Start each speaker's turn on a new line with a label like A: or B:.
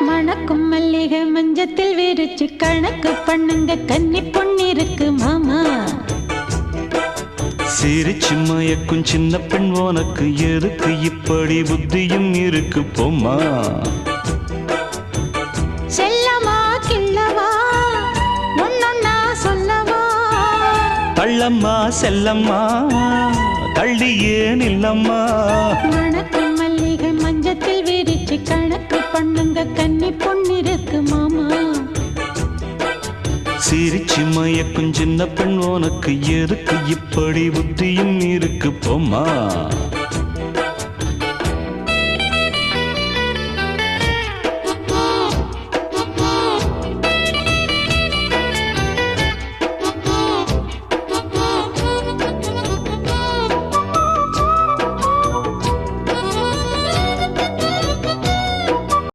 A: மணக்கும் மல்லிகை மஞ்சத்தில் விரிச்சு கணக்கு பண்ணுங்க கன்னி பொண்ணிருக்கு மாமா.
B: சிரிச்சு மயக்கும் சின்ன பெண் உனக்கு எருக்கு இப்படி புத்தியும் இருக்கு போம்மா.
A: செல்லமா கிள்ளவா ஒன்னொன்னா சொல்லவா.
B: தள்ளம்மா செல்லம்மா தள்ளியே நில்லம்மா.
A: மணக்கும் மல்லிகை மஞ்சத்தில் விரிச்சு கணக்கு பண்ணுங்க கன்னி பொண்ணிருக்கு மாமா.
B: சிரிச்சு மயக்கும் சின்ன பெண் உனக்கு எருக்கு இப்படி புத்தியும் இருக்கு போம்மா.